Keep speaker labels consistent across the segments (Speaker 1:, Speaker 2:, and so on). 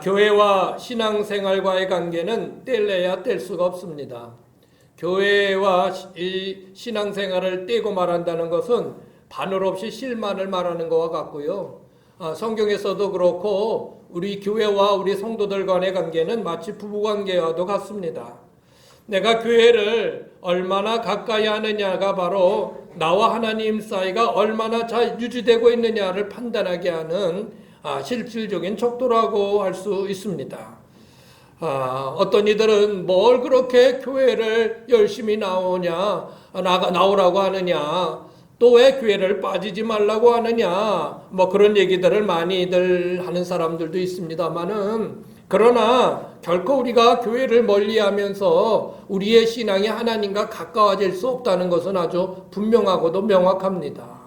Speaker 1: 교회와 신앙생활과의 관계는 뗄래야 뗄 수가 없습니다. 교회와 이 신앙생활을 떼고 말한다는 것은 바늘 없이 실만을 말하는 것과 같고요. 성경에서도 그렇고 우리 교회와 우리 성도들 간의 관계는 마치 부부관계와도 같습니다. 내가 교회를 얼마나 가까이 하느냐가 바로 나와 하나님 사이가 얼마나 잘 유지되고 있느냐를 판단하게 하는 실질적인 척도라고 할 수 있습니다. 어떤 이들은 뭘 그렇게 교회를 열심히 나오라고 하느냐, 또 왜 교회를 빠지지 말라고 하느냐, 그런 얘기들을 많이들 하는 사람들도 있습니다만은, 그러나 결코 우리가 교회를 멀리하면서 우리의 신앙이 하나님과 가까워질 수 없다는 것은 아주 분명하고도 명확합니다.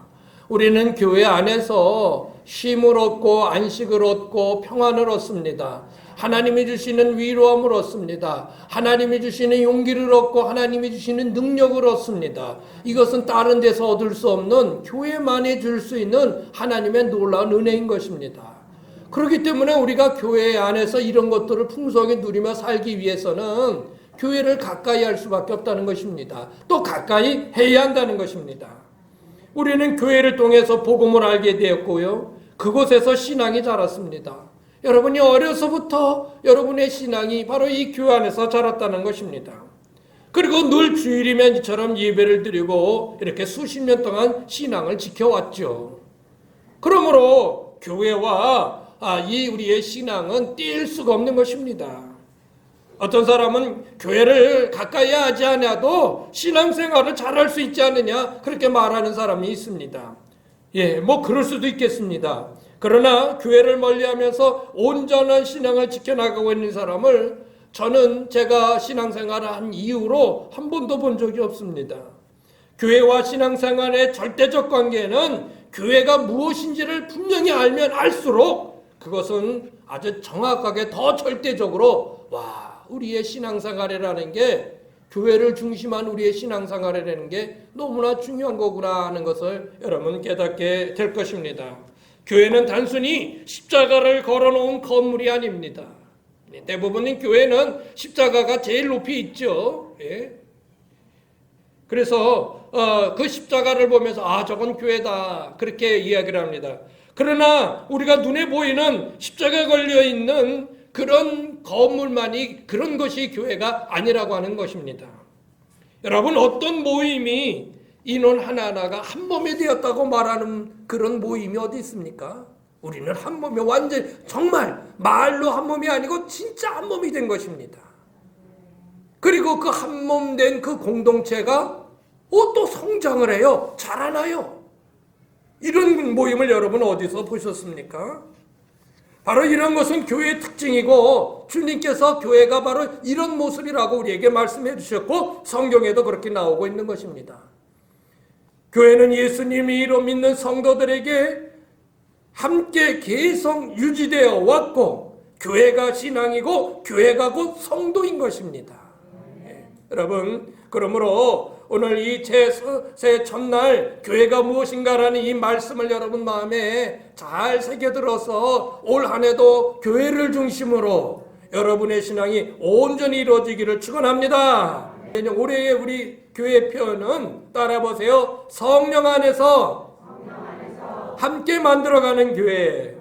Speaker 1: 우리는 교회 안에서 쉼을 얻고 안식을 얻고 평안을 얻습니다. 하나님이 주시는 위로함을 얻습니다. 하나님이 주시는 용기를 얻고 하나님이 주시는 능력을 얻습니다. 이것은 다른 데서 얻을 수 없는 교회만이 줄 수 있는 하나님의 놀라운 은혜인 것입니다. 그렇기 때문에 우리가 교회 안에서 이런 것들을 풍성히 누리며 살기 위해서는 교회를 가까이 할 수밖에 없다는 것입니다. 또 가까이 해야 한다는 것입니다. 우리는 교회를 통해서 복음을 알게 되었고요. 그곳에서 신앙이 자랐습니다. 여러분이 어려서부터 여러분의 신앙이 바로 이 교회 안에서 자랐다는 것입니다. 그리고 늘 주일이면 이처럼 예배를 드리고 이렇게 수십 년 동안 신앙을 지켜왔죠. 그러므로 교회와 이 우리의 신앙은 뗄 수가 없는 것입니다. 어떤 사람은 교회를 가까이 하지 않아도 신앙생활을 잘할 수 있지 않느냐 그렇게 말하는 사람이 있습니다. 그럴 수도 있겠습니다. 그러나 교회를 멀리하면서 온전한 신앙을 지켜나가고 있는 사람을 저는 제가 신앙생활을 한 이후로 한 번도 본 적이 없습니다. 교회와 신앙생활의 절대적 관계는 교회가 무엇인지를 분명히 알면 알수록 그것은 아주 정확하게 더 절대적으로 우리의 신앙생활이라는 게 교회를 중심한 우리의 신앙생활이라는 게 너무나 중요한 거구나 하는 것을 여러분 깨닫게 될 것입니다. 교회는 단순히 십자가를 걸어놓은 건물이 아닙니다. 대부분의 교회는 십자가가 제일 높이 있죠. 그래서 그 십자가를 보면서 저건 교회다 그렇게 이야기를 합니다. 그러나 우리가 눈에 보이는 십자가에 걸려있는 그런 건물만이 그런 것이 교회가 아니라고 하는 것입니다. 여러분, 어떤 모임이 인원 하나하나가 한 몸이 되었다고 말하는 그런 모임이 어디 있습니까? 우리는 한 몸이 완전히 정말 말로 한 몸이 아니고 진짜 한 몸이 된 것입니다. 그리고 그 한 몸 된 그 공동체가 또 성장을 해요. 자라나요. 이런 모임을 여러분 어디서 보셨습니까? 바로 이런 것은 교회의 특징이고 주님께서 교회가 바로 이런 모습이라고 우리에게 말씀해 주셨고 성경에도 그렇게 나오고 있는 것입니다. 교회는 예수님이로 믿는 성도들에게 함께 계속 유지되어 왔고 교회가 신앙이고 교회가 곧 성도인 것입니다. 여러분, 그러므로 오늘 이 새 첫날 교회가 무엇인가라는 이 말씀을 여러분 마음에 잘 새겨들어서 올 한 해도 교회를 중심으로 여러분의 신앙이 온전히 이루어지기를 축원합니다. 올해의 우리 교회 표현은 따라보세요. 성령 안에서 함께 만들어가는 교회.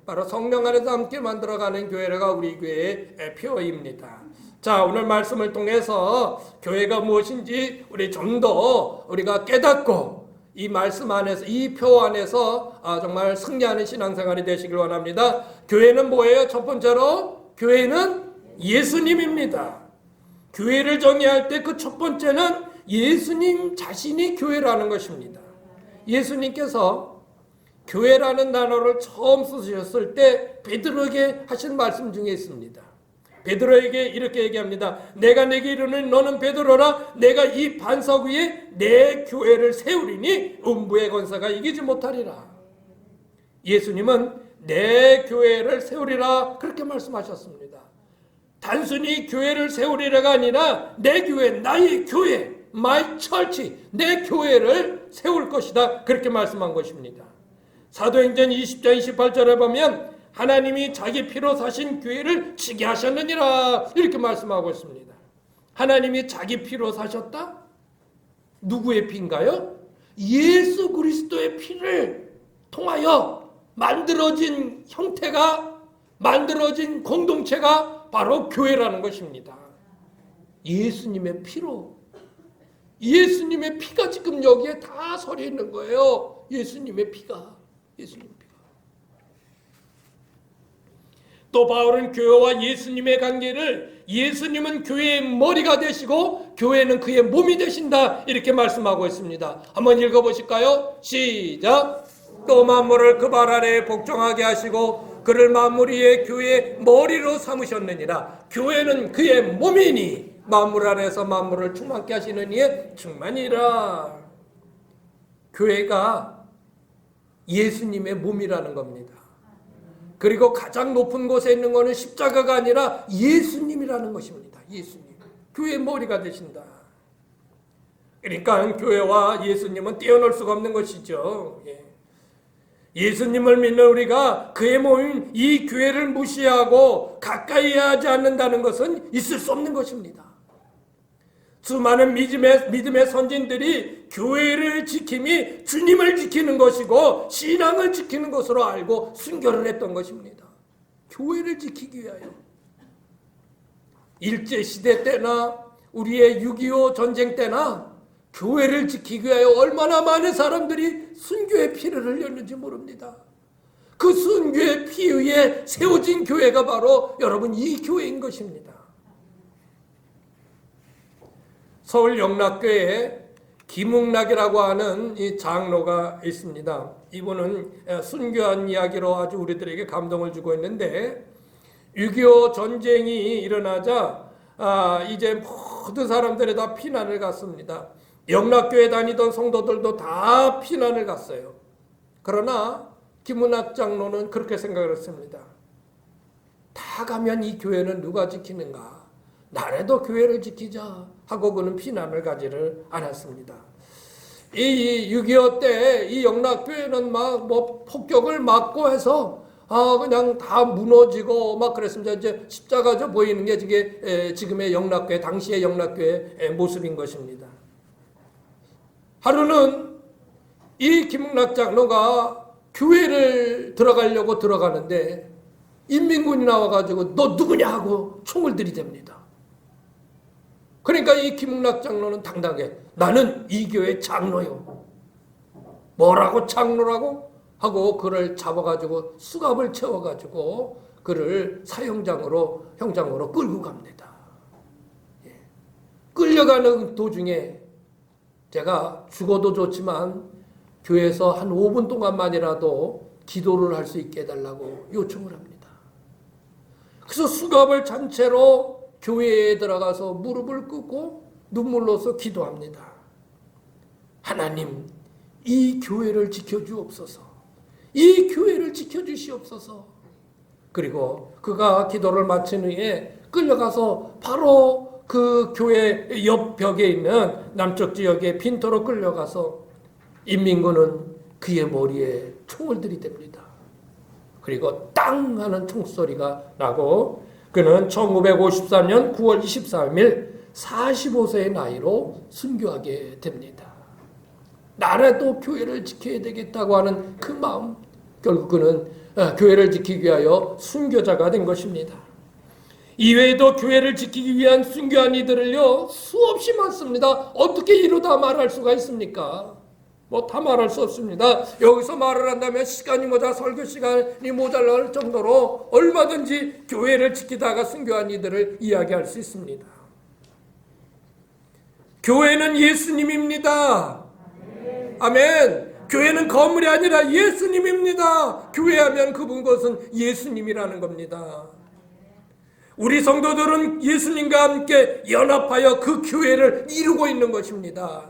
Speaker 1: 바로 성령 안에서 함께 만들어가는 교회가 우리 교회의 표입니다. 자, 오늘 말씀을 통해서 교회가 무엇인지 우리 좀 더 우리가 깨닫고 이 말씀 안에서 이 표 안에서 정말 승리하는 신앙생활이 되시길 원합니다. 교회는 뭐예요? 첫 번째로 교회는 예수님입니다. 교회를 정의할 때 그 첫 번째는 예수님 자신이 교회라는 것입니다. 예수님께서 교회라는 단어를 처음 쓰셨을 때 베드로에게 하신 말씀 중에 있습니다. 베드로에게 이렇게 얘기합니다. 내가 내게 이르노니 너는 베드로라. 내가 이 반석 위에 내 교회를 세우리니 음부의 권세가 이기지 못하리라. 예수님은 내 교회를 세우리라 그렇게 말씀하셨습니다. 단순히 교회를 세우리라가 아니라 내 교회, 나의 교회, my church, 내 교회를 세울 것이다 그렇게 말씀한 것입니다. 사도행전 20장 28절에 보면 하나님이 자기 피로 사신 교회를 지게 하셨느니라 이렇게 말씀하고 있습니다. 하나님이 자기 피로 사셨다? 누구의 피인가요? 예수 그리스도의 피를 통하여 만들어진 형태가, 만들어진 공동체가 바로 교회라는 것입니다. 예수님의 피로, 예수님의 피가 지금 여기에 다 서려 있는 거예요. 예수님의 피가, 예수님 피가. 또 바울은 교회와 예수님의 관계를 예수님은 교회의 머리가 되시고 교회는 그의 몸이 되신다 이렇게 말씀하고 있습니다. 한번 읽어보실까요? 시작. 또 만물을 그 발 아래에 복종하게 하시고 그를 만물 위에 교회의 머리로 삼으셨느니라. 교회는 그의 몸이니 만물 안에서 만물을 충만케 하시는 이의 충만이라. 교회가 예수님의 몸이라는 겁니다. 그리고 가장 높은 곳에 있는 것은 십자가가 아니라 예수님이라는 것입니다. 예수님. 교회의 머리가 되신다. 그러니까 교회와 예수님은 떼어놓을 수가 없는 것이죠. 예수님을 믿는 우리가 그의 몸인 이 교회를 무시하고 가까이 하지 않는다는 것은 있을 수 없는 것입니다. 수많은 믿음의 선진들이 교회를 지킴이 주님을 지키는 것이고 신앙을 지키는 것으로 알고 순교를 했던 것입니다. 교회를 지키기 위하여. 일제시대 때나 우리의 6.25 전쟁 때나 교회를 지키기 위하여 얼마나 많은 사람들이 순교의 피를 흘렸는지 모릅니다. 그 순교의 피 위에 세워진 교회가 바로 여러분 이 교회인 것입니다. 서울 영락교회에 김웅락이라고 하는 이 장로가 있습니다. 이분은 순교한 이야기로 아주 우리들에게 감동을 주고 있는데 6.25 전쟁이 일어나자 이제 모든 사람들이 다 피난을 갔습니다. 영락교회 다니던 성도들도 다 피난을 갔어요. 그러나 김웅락 장로는 그렇게 생각을 했습니다. 다 가면 이 교회는 누가 지키는가? 나라도 교회를 지키자 하고 그는 피난을 가지를 않았습니다. 이 6.25 때 이 영락교회는 막 폭격을 맞고 해서 그냥 다 무너지고 막 그랬습니다. 이제 십자가져 보이는 게 이게 지금의 영락교회, 당시의 영락교회의 모습인 것입니다. 하루는 이 김웅락 장로가 교회를 들어가려고 들어가는데 인민군이 나와가지고 너 누구냐 하고 총을 들이댑니다. 그러니까 이 김웅락 장로는 당당하게 나는 이 교회 장로요. 뭐라고 장로라고? 하고 그를 잡아가지고 수갑을 채워가지고 그를 사형장으로 형장으로 끌고 갑니다. 끌려가는 도중에 제가 죽어도 좋지만 교회에서 한 5분 동안만이라도 기도를 할 수 있게 해달라고 요청을 합니다. 그래서 수갑을 잔 채로 교회에 들어가서 무릎을 꿇고 눈물로서 기도합니다. 하나님, 이 교회를 지켜주옵소서. 이 교회를 지켜주시옵소서. 그리고 그가 기도를 마친 후에 끌려가서 바로 그 교회 옆 벽에 있는 남쪽 지역의 빈터로 끌려가서 인민군은 그의 머리에 총을 들이댑니다. 그리고 땅 하는 총소리가 나고 그는 1953년 9월 23일 45세의 나이로 순교하게 됩니다. 나라도 교회를 지켜야 되겠다고 하는 그 마음, 결국 그는 교회를 지키기 위하여 순교자가 된 것입니다. 이외에도 교회를 지키기 위한 순교한 이들을요 수없이 많습니다. 어떻게 이루다 말할 수가 있습니까? 다 말할 수 없습니다. 여기서 말을 한다면 시간이 설교 시간이 모자랄 정도로 얼마든지 교회를 지키다가 순교한 이들을 이야기할 수 있습니다. 교회는 예수님입니다. 아멘. 교회는 건물이 아니라 예수님입니다. 교회하면 그분 것은 예수님이라는 겁니다. 우리 성도들은 예수님과 함께 연합하여 그 교회를 이루고 있는 것입니다.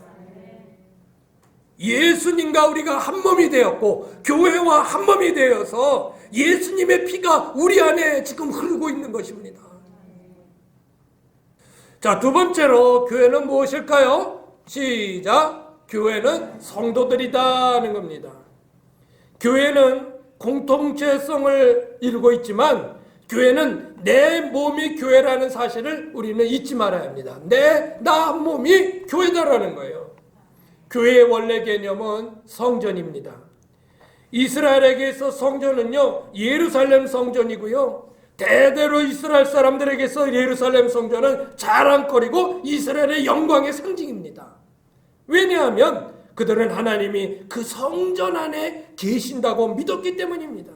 Speaker 1: 예수님과 우리가 한 몸이 되었고 교회와 한 몸이 되어서 예수님의 피가 우리 안에 지금 흐르고 있는 것입니다. 자, 두 번째로 교회는 무엇일까요? 시작. 교회는 성도들이다 하는 겁니다. 교회는 공동체성을 이루고 있지만 교회는 내 몸이 교회라는 사실을 우리는 잊지 말아야 합니다. 나 한 몸이 교회다라는 거예요. 교회의 원래 개념은 성전입니다. 이스라엘에게서 성전은요, 예루살렘 성전이고요. 대대로 이스라엘 사람들에게서 예루살렘 성전은 자랑거리고 이스라엘의 영광의 상징입니다. 왜냐하면 그들은 하나님이 그 성전 안에 계신다고 믿었기 때문입니다.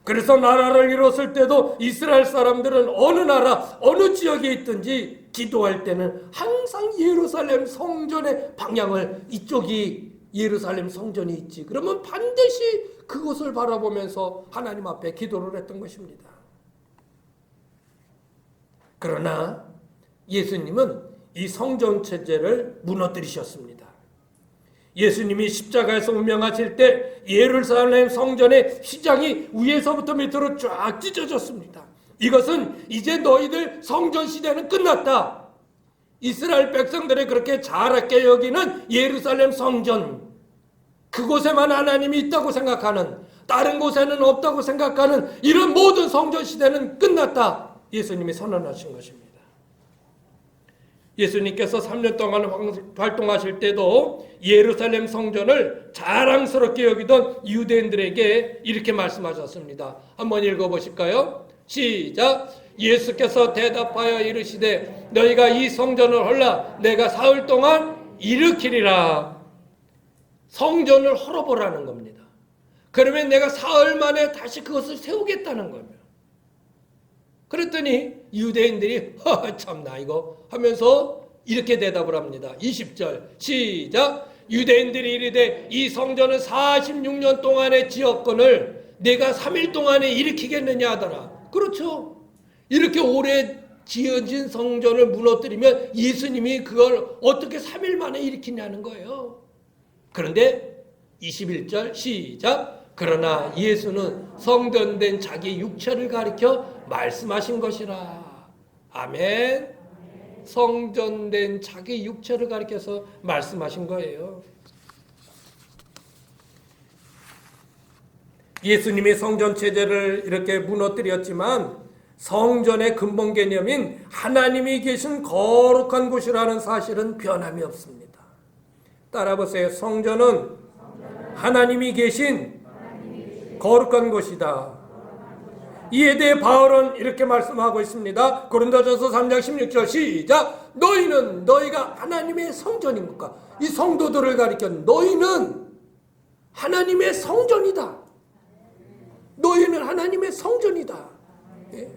Speaker 1: 그래서 나라를 이뤘을 때도 이스라엘 사람들은 어느 나라, 어느 지역에 있든지 기도할 때는 항상 예루살렘 성전의 방향을, 이쪽이 예루살렘 성전이 있지, 그러면 반드시 그곳을 바라보면서 하나님 앞에 기도를 했던 것입니다. 그러나 예수님은 이 성전 체제를 무너뜨리셨습니다. 예수님이 십자가에서 운명하실 때 예루살렘 성전의 휘장이 위에서부터 밑으로 쫙 찢어졌습니다. 이것은 이제 너희들 성전 시대는 끝났다. 이스라엘 백성들이 그렇게 자랐게 여기는 예루살렘 성전, 그곳에만 하나님이 있다고 생각하는, 다른 곳에는 없다고 생각하는 이런 모든 성전 시대는 끝났다. 예수님이 선언하신 것입니다. 예수님께서 3년 동안 활동하실 때도 예루살렘 성전을 자랑스럽게 여기던 유대인들에게 이렇게 말씀하셨습니다. 한번 읽어보실까요? 시작! 예수께서 대답하여 이르시되 너희가 이 성전을 헐라 내가 사흘 동안 일으키리라. 성전을 헐어보라는 겁니다. 그러면 내가 사흘 만에 다시 그것을 세우겠다는 거예요. 그랬더니 유대인들이 참나 이거 하면서 이렇게 대답을 합니다. 20절 시작! 유대인들이 이르되 이 성전은 46년 동안의 지었건을 내가 3일 동안에 일으키겠느냐 하더라. 그렇죠. 이렇게 오래 지어진 성전을 무너뜨리면 예수님이 그걸 어떻게 3일 만에 일으키냐는 거예요. 그런데 21절 시작! 그러나 예수는 성전된 자기 육체를 가리켜 말씀하신 것이라. 아멘. 성전된 자기 육체를 가리켜서 말씀하신 거예요. 예수님이 성전 체제를 이렇게 무너뜨렸지만 성전의 근본 개념인 하나님이 계신 거룩한 곳이라는 사실은 변함이 없습니다. 따라 보세요. 성전은 하나님이 계신 거룩한 곳이다. 이에 대해 바울은 이렇게 말씀하고 있습니다. 고린도전서 3장 16절 시작! 너희가 하나님의 성전입니까? 이 성도들을 가리켜 너희는 하나님의 성전이다. 너희는 하나님의 성전이다. 예.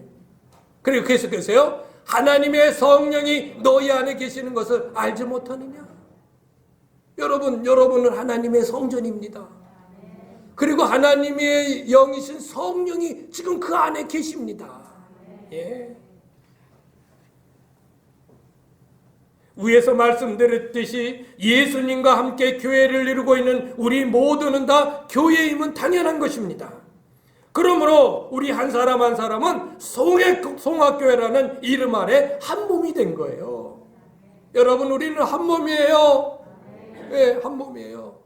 Speaker 1: 그리고 계속해서요. 하나님의 성령이 너희 안에 계시는 것을 알지 못하느냐? 여러분은 하나님의 성전입니다. 그리고 하나님의 영이신 성령이 지금 그 안에 계십니다. 예. 위에서 말씀드렸듯이 예수님과 함께 교회를 이루고 있는 우리 모두는 다 교회임은 당연한 것입니다. 그러므로 우리 한 사람 한 사람은 송악교회라는 이름 아래 한 몸이 된 거예요. 여러분, 우리는 한 몸이에요. 네, 한 몸이에요.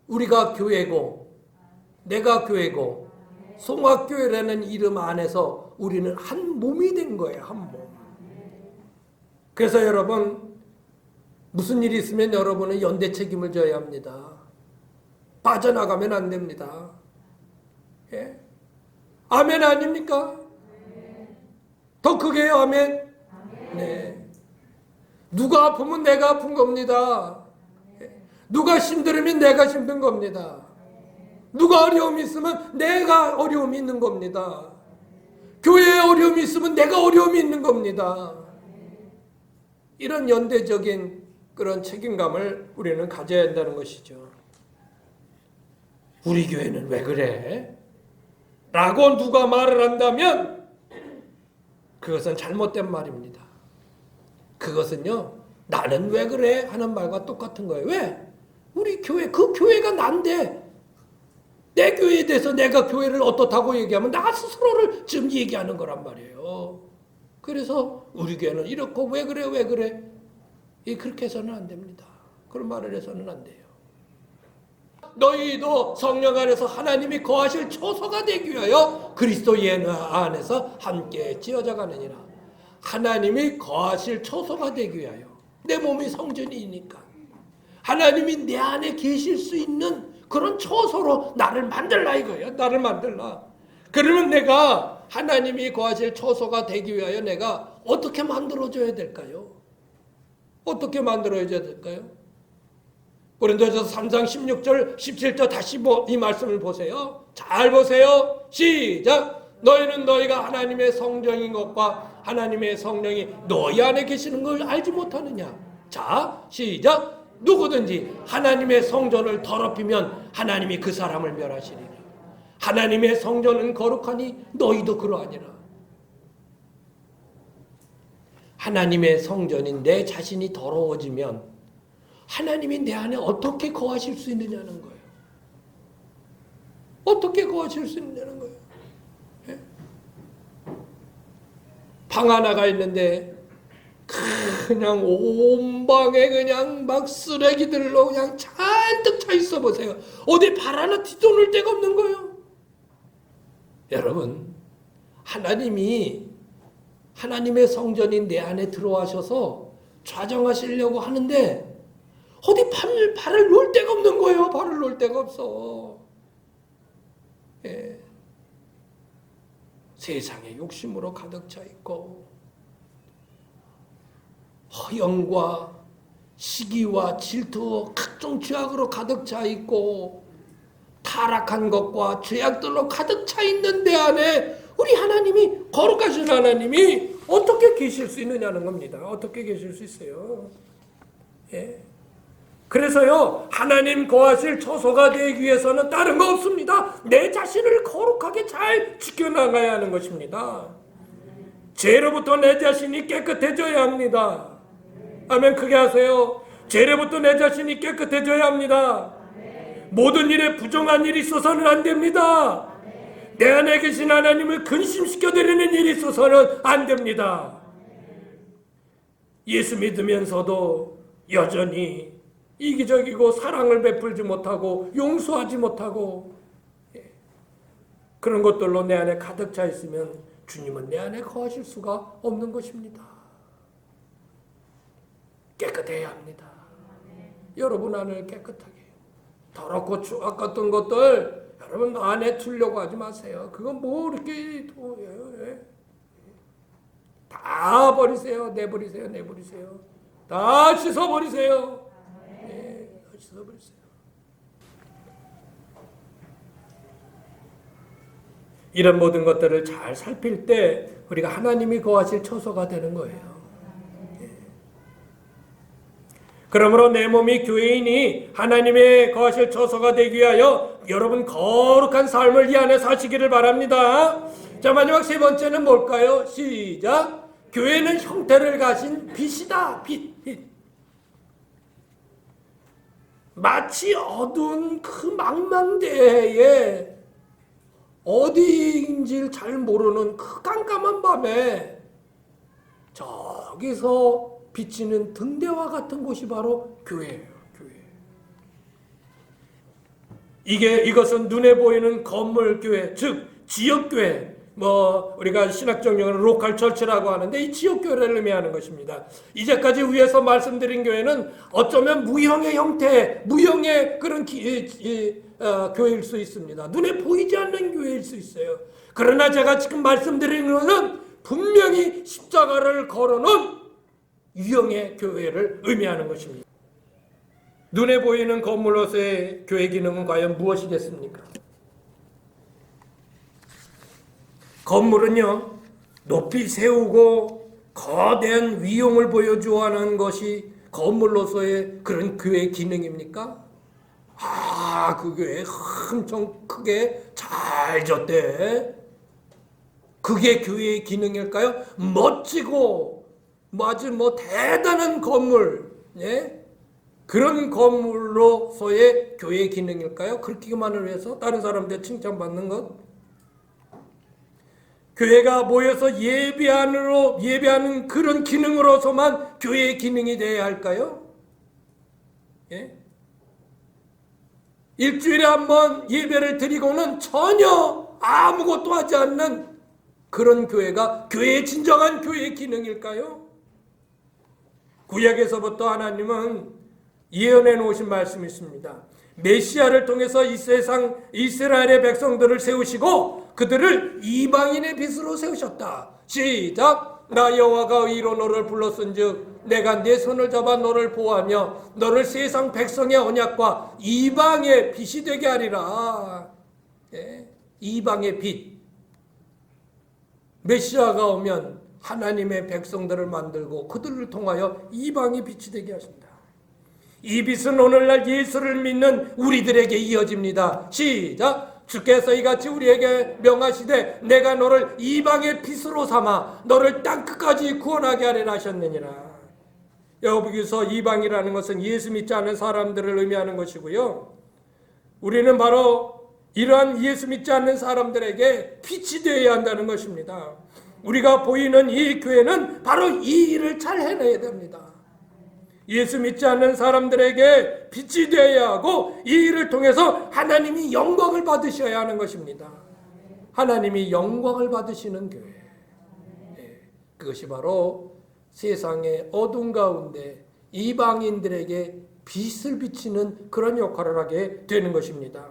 Speaker 1: 우리가 교회고 내가 교회고 송악교회라는 이름 안에서 우리는 한 몸이 된 거예요. 한 몸. 그래서 여러분, 무슨 일이 있으면 여러분은 연대 책임을 져야 합니다. 빠져나가면 안 됩니다. 예? 아멘 아닙니까? 더 크게 해요. 아멘. 네. 누가 아프면 내가 아픈 겁니다. 누가 힘들으면 내가 힘든 겁니다. 누가 어려움이 있으면 내가 어려움이 있는 겁니다. 교회에 어려움이 있으면 내가 어려움이 있는 겁니다. 이런 연대적인 그런 책임감을 우리는 가져야 한다는 것이죠. 우리 교회는 왜 그래? 라고 누가 말을 한다면 그것은 잘못된 말입니다. 그것은요, 나는 왜 그래? 하는 말과 똑같은 거예요. 왜? 우리 교회, 그 교회가 난데 내 교회에 대해서 내가 교회를 어떻다고 얘기하면 나 스스로를 지금 얘기하는 거란 말이에요. 그래서 우리 교회는 이렇고 왜 그래? 그렇게 해서는 안 됩니다. 그런 말을 해서는 안 돼요. 너희도 성령 안에서 하나님이 거하실 초소가 되기 위하여 그리스도 예수 안에서 함께 지어져 가느니라. 하나님이 거하실 초소가 되기 위하여. 내 몸이 성전이니까 하나님이 내 안에 계실 수 있는 그런 초소로 나를 만들라 이거예요. 나를 만들라. 그러면 내가 하나님이 거하실 초소가 되기 위하여 내가 어떻게 만들어줘야 될까요? 어떻게 만들어야 될까요? 고린도전서 3장 16절 17절 다시 이 말씀을 보세요. 잘 보세요. 시작. 너희는 너희가 하나님의 성전인 것과 하나님의 성령이 너희 안에 계시는 걸 알지 못하느냐. 자, 시작. 누구든지 하나님의 성전을 더럽히면 하나님이 그 사람을 멸하시리니 하나님의 성전은 거룩하니 너희도 그러하니라. 하나님의 성전인 내 자신이 더러워지면 하나님이 내 안에 어떻게 거하실 수 있느냐는 거예요. 어떻게 거하실 수 있느냐는 거예요. 예? 방 하나가 있는데 그냥 온 방에 그냥 막 쓰레기들로 그냥 잔뜩 차 있어 보세요. 어디 발 하나 뒤져놓을 데가 없는 거예요. 여러분, 하나님의 성전인 내 안에 들어와셔서 좌정하시려고 하는데 어디 발을 놓을 데가 없는 거예요. 발을 놓을 데가 없어. 예. 세상의 욕심으로 가득 차 있고 허영과 시기와 질투 각종 죄악으로 가득 차 있고 타락한 것과 죄악들로 가득 차 있는 데 안에 우리 하나님이 거룩하신 하나님이 어떻게 계실 수 있느냐는 겁니다. 어떻게 계실 수 있어요? 예. 그래서요, 하나님 거하실 초소가 되기 위해서는 다른 거 없습니다. 내 자신을 거룩하게 잘 지켜나가야 하는 것입니다. 죄로부터 내 자신이 깨끗해져야 합니다. 아멘. 크게 하세요. 죄로부터 내 자신이 깨끗해져야 합니다. 모든 일에 부정한 일이 있어서는 안 됩니다. 내 안에 계신 하나님을 근심시켜드리는 일이 있어서는 안 됩니다. 예수 믿으면서도 여전히 이기적이고 사랑을 베풀지 못하고 용서하지 못하고 그런 것들로 내 안에 가득 차 있으면 주님은 내 안에 거하실 수가 없는 것입니다. 깨끗해야 합니다. 여러분 안을 깨끗하게. 더럽고 추악 같은 것들 여러분 안에 두려고 하지 마세요. 그건 뭐 이렇게 다 버리세요. 내버리세요. 다 씻어버리세요. 씻어버리세요. 이런 모든 것들을 잘 살필 때 우리가 하나님이 거하실 처소가 되는 거예요. 그러므로 내 몸이 교회인이 하나님의 거하실 처소가 되기 위하여 여러분 거룩한 삶을 이 안에 사시기를 바랍니다. 자, 마지막 세 번째는 뭘까요? 시작. 교회는 형태를 가진 빛이다. 빛. 마치 어두운 그 망망대해에 어디인지 잘 모르는 그 깜깜한 밤에 저기서 비치는 등대와 같은 곳이 바로 교회예요. 교회. 이것은 눈에 보이는 건물 교회, 즉 지역 교회. 우리가 신학적 용어로 로컬 처치라고 하는데 이 지역 교회를 의미하는 것입니다. 이제까지 위에서 말씀드린 교회는 어쩌면 무형의 형태, 무형의 그런 교회일 수 있습니다. 눈에 보이지 않는 교회일 수 있어요. 그러나 제가 지금 말씀드리는 것은 분명히 십자가를 걸어놓은 유형의 교회를 의미하는 것입니다. 눈에 보이는 건물로서의 교회 기능은 과연 무엇이겠습니까? 건물은요, 높이 세우고 거대한 위용을 보여주어 하는 것이 건물로서의 그런 교회의 기능입니까? 그 교회 엄청 크게 잘 졌대. 그게 교회의 기능일까요? 멋지고 아주 대단한 건물, 그런 건물로서의 교회의 기능일까요? 그렇게만을 위해서 다른 사람들 칭찬받는 것? 교회가 모여서 예배하는 그런 기능으로서만 교회의 기능이 되어야 할까요? 일주일에 한 번 예배를 드리고는 전혀 아무것도 하지 않는 그런 교회가 교회의 진정한 교회의 기능일까요? 구약에서부터 하나님은 예언해 놓으신 말씀이 있습니다. 메시아를 통해서 이 세상 이스라엘의 백성들을 세우시고 그들을 이방인의 빛으로 세우셨다. 시작. 나 여호와가 의로 너를 불렀은즉 내가 네 손을 잡아 너를 보호하며 너를 세상 백성의 언약과 이방의 빛이 되게 하리라. 예, 이방의 빛. 메시아가 오면 하나님의 백성들을 만들고 그들을 통하여 이방의 빛이 되게 하신다. 이 빛은 오늘날 예수를 믿는 우리들에게 이어집니다. 시작. 주께서 이같이 우리에게 명하시되 내가 너를 이방의 빛으로 삼아 너를 땅끝까지 구원하게 하리라 하셨느니라. 여기서 이방이라는 것은 예수 믿지 않은 사람들을 의미하는 것이고요. 우리는 바로 이러한 예수 믿지 않는 사람들에게 빛이 되어야 한다는 것입니다. 우리가 보이는 이 교회는 바로 이 일을 잘 해내야 됩니다. 예수 믿지 않는 사람들에게 빛이 되어야 하고 이 일을 통해서 하나님이 영광을 받으셔야 하는 것입니다. 하나님이 영광을 받으시는 교회. 그것이 바로 세상의 어둠 가운데 이방인들에게 빛을 비치는 그런 역할을 하게 되는 것입니다.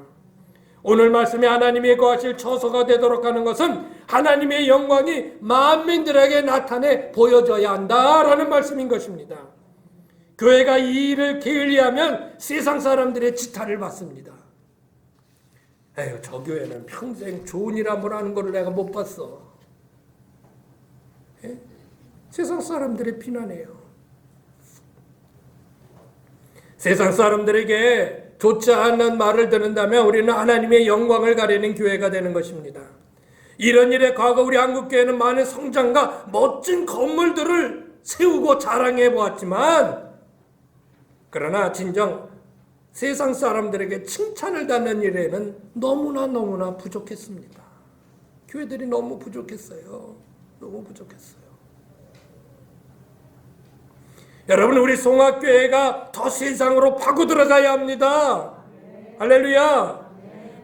Speaker 1: 오늘 말씀에 하나님이 거하실 처소가 되도록 하는 것은 하나님의 영광이 만민들에게 나타내 보여져야 한다라는 말씀인 것입니다. 교회가 이 일을 게을리하면 세상 사람들의 지탄을 받습니다. 에휴, 저 교회는 평생 좋은 일 한번 하는 거를 내가 못 봤어. 예? 세상 사람들의 비난이에요. 세상 사람들에게 좋지 않은 말을 듣는다면 우리는 하나님의 영광을 가리는 교회가 되는 것입니다. 이런 일에 과거 우리 한국교회는 많은 성장과 멋진 건물들을 세우고 자랑해 보았지만 그러나 진정 세상 사람들에게 칭찬을 받는 일에는 너무나 부족했습니다. 교회들이 너무 부족했어요. 너무 부족했어요. 여러분, 우리 송악교회가 더 세상으로 파고들어가야 합니다. 할렐루야.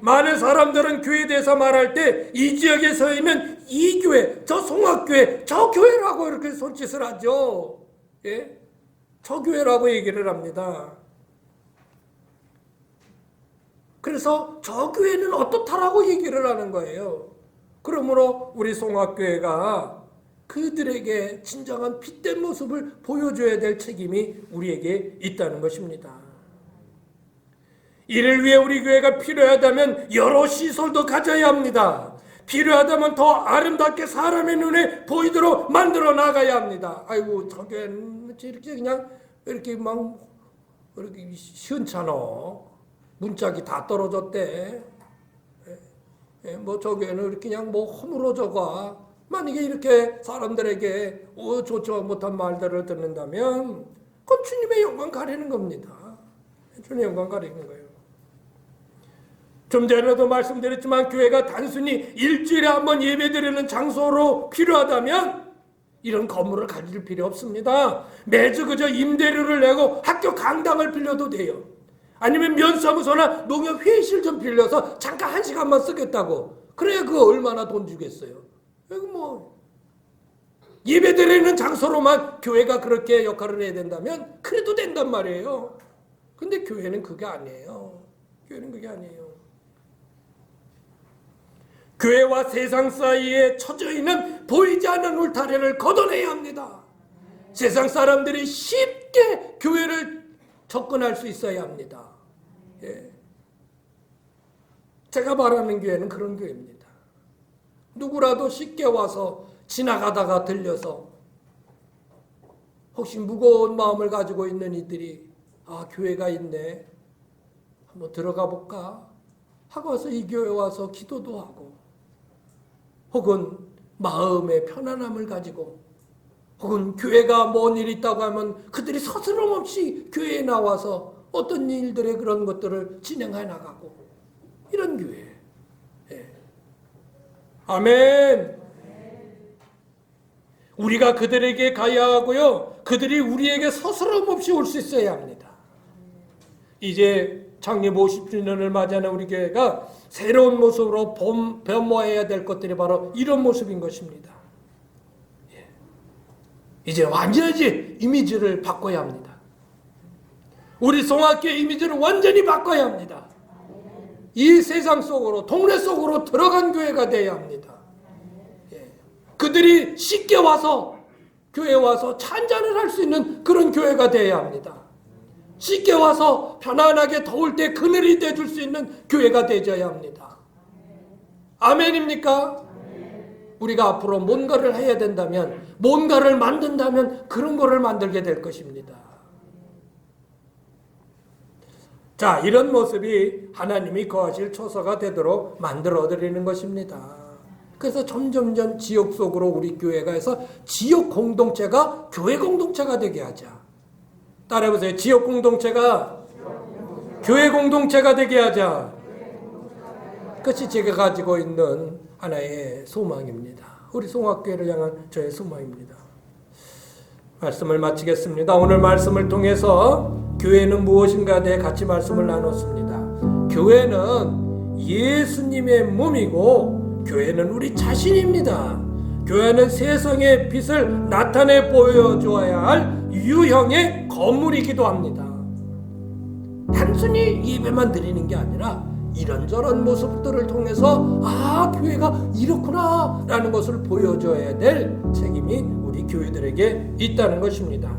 Speaker 1: 많은 사람들은 교회에 대해서 말할 때 이 지역에 서 있는 이 교회, 저 송악교회, 저 교회라고 이렇게 손짓을 하죠. 예? 저 교회라고 얘기를 합니다. 그래서 저 교회는 어떻다라고 얘기를 하는 거예요. 그러므로 우리 송악교회가 그들에게 진정한 빛된 모습을 보여줘야 될 책임이 우리에게 있다는 것입니다. 이를 위해 우리 교회가 필요하다면 여러 시설도 가져야 합니다. 필요하다면 더 아름답게 사람의 눈에 보이도록 만들어 나가야 합니다. 아이고, 저 교회는 이렇게 그냥 이렇게 막 이렇게 시원찮아. 문짝이 다 떨어졌대. 뭐 저 교회는 이렇게 그냥 뭐 허물어져가. 만약에 이렇게 사람들에게 좋지 못한 말들을 듣는다면 그건 주님의 영광 가리는 겁니다. 주님의 영광 가리는 거예요. 좀 전에도 말씀드렸지만 교회가 단순히 일주일에 한 번 예배드리는 장소로 필요하다면 이런 건물을 가질 필요 없습니다. 매주 그저 임대료를 내고 학교 강당을 빌려도 돼요. 아니면 면사무소나 농협회의실 좀 빌려서 잠깐 1시간만 쓰겠다고. 그래야 그거 얼마나 돈 주겠어요. 여기 뭐 예배드리는 장소로만 교회가 그렇게 역할을 해야 된다면 그래도 된단 말이에요. 근데 교회는 그게 아니에요. 교회는 그게 아니에요. 교회와 세상 사이에 처져 있는 보이지 않는 울타리를 걷어내야 합니다. 세상 사람들이 쉽게 교회를 접근할 수 있어야 합니다. 예. 제가 말하는 교회는 그런 교회입니다. 누구라도 쉽게 와서 지나가다가 들려서 혹시 무거운 마음을 가지고 있는 이들이 교회가 있네, 한번 들어가 볼까 하고 와서 이 교회 와서 기도도 하고, 혹은 마음의 편안함을 가지고, 혹은 교회가 뭔 일이 있다고 하면 그들이 서스럼 없이 교회에 나와서 어떤 일들의 그런 것들을 진행해 나가고, 이런 교회. 예. 아멘. 우리가 그들에게 가야 하고요, 그들이 우리에게 서스럼 없이 올 수 있어야 합니다. 이제 창립 50주년을 맞이하는 우리 교회가 새로운 모습으로 변모해야 될 것들이 바로 이런 모습인 것입니다. 이제 완전히 이미지를 바꿔야 합니다. 우리 송악교 이미지를 완전히 바꿔야 합니다. 이 세상 속으로, 동네 속으로 들어간 교회가 되어야 합니다. 그들이 쉽게 와서 교회에 와서 찬잔을 할 수 있는 그런 교회가 되어야 합니다. 쉽게 와서 편안하게 더울 때 그늘이 되어줄 수 있는 교회가 되어야 합니다. 아멘입니까? 우리가 앞으로 뭔가를 해야 된다면, 뭔가를 만든다면 그런 거를 만들게 될 것입니다. 자, 이런 모습이 하나님이 거하실 처소가 되도록 만들어 드리는 것입니다. 그래서 점점점 지역 속으로 우리 교회가 해서 지역 공동체가 교회 공동체가 되게 하자. 따라해보세요. 지역 공동체가 교회 공동체가 되게 하자. 그것이 제가 가지고 있는 하나의 소망입니다. 우리 송악교회를 향한 저의 소망입니다. 말씀을 마치겠습니다. 오늘 말씀을 통해서 교회는 무엇인가에 대해 같이 말씀을 나눴습니다. 교회는 예수님의 몸이고 교회는 우리 자신입니다. 교회는 세상의 빛을 나타내 보여줘야 할 유형의 건물이기도 합니다. 단순히 예배만 드리는 게 아니라 이런저런 모습들을 통해서 교회가 이렇구나 라는 것을 보여줘야 될 책임이 우리 교회들에게 있다는 것입니다.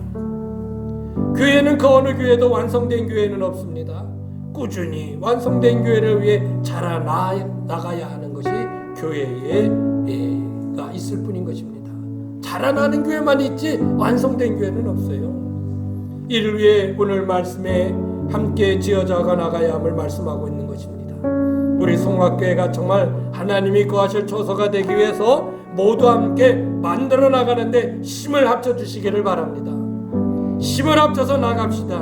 Speaker 1: 교회는 그 어느 교회도 완성된 교회는 없습니다. 꾸준히 완성된 교회를 위해 자라나가야 하는 것이 교회가 있을 뿐인 것입니다. 자라나는 교회만 있지 완성된 교회는 없어요. 이를 위해 오늘 말씀에 함께 지어져가 나가야 함을 말씀하고 있는 것입니다. 우리 송악교회가 정말 하나님이 거하실 처소가 되기 위해서 모두 함께 만들어 나가는데 힘을 합쳐주시기를 바랍니다. 힘을 합쳐서 나갑시다.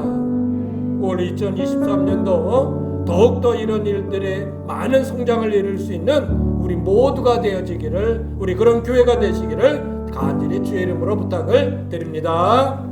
Speaker 1: 올 2023년도 더욱더 이런 일들에 많은 성장을 이룰 수 있는 우리 모두가 되어지기를, 우리 그런 교회가 되시기를 간절히 주의 이름으로 부탁을 드립니다.